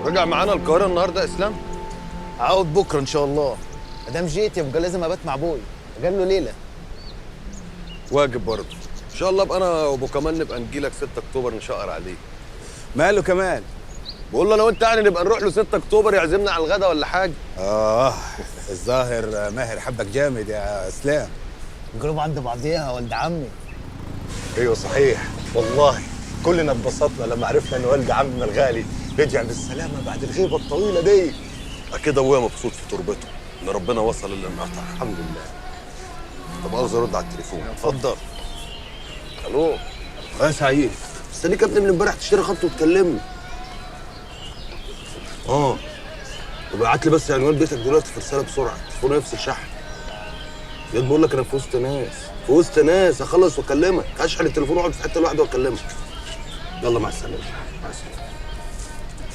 رجع معانا القاهرة النهارده يا اسلام؟ عاود بكره ان شاء الله. ما دام جيت يبقى لازم ابات مع ابوي. قال له ليله. واجب برضه. ان شاء الله ابقى انا وابو كمال نبقى نجيلك 6 اكتوبر نشقر عليه. ماله كمان؟ بقول له انا وانت يعني نبقى نروح له 6 اكتوبر يعزمنا على الغدا ولا حاجه. الظاهر ماهر حبك جامد يا اسلام. القلوب عند بعضيها ولد عمي. ايوه صحيح والله. كلنا اتبسطنا لما عرفنا ان والد عمنا الغالي رجع بالسلامه بعد الغيبه الطويله دي. اكيد ابويا مبسوط في تربته ان ربنا وصل اللي انقطع. الحمد لله. طب عاوز ارد على التليفون. اتفضل. الو. يا سعيد، مستنيك يا ابني من امبارح تشتري خط وتكلمني. وبعت لي بس عنوان بيتك دلوقتي في رساله بسرعه، تليفوني يفصل شحن. ياد بقول لك انا في وسط ناس، في وسط ناس، اخلص واكلمك، اشحن التليفون واقعد في حته لوحدي واكلمك. يلا مع السلامه. مع السلامه.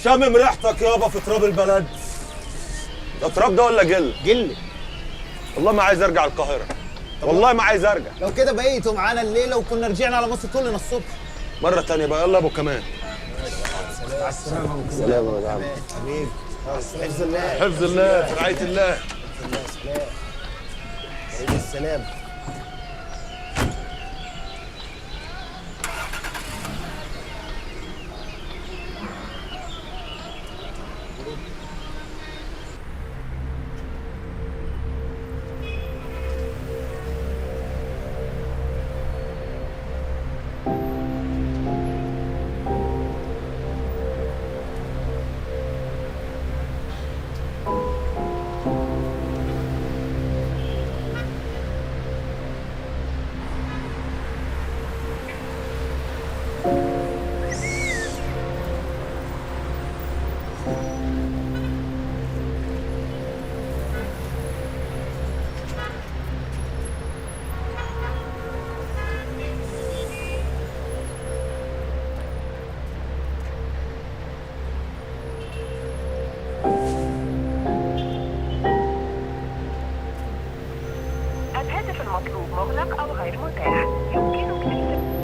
شامم ريحتك يابا في تراب البلد. ده تراب ده ولا جل؟ جلي. والله ما عايز ارجع القاهره. والله ما عايز ارجع. لو كده بقيتوا معانا الليله وكنا رجعنا على مصر كلنا الصبح. مره تانية بقى. يلا يا ابو كمان. سلام يا عم. حبيبي. حفظ الله. حفظ الله في رعايه الله. سلام. السلام. الهاتف المطلوب مغلق أو غير متاح. يمكنك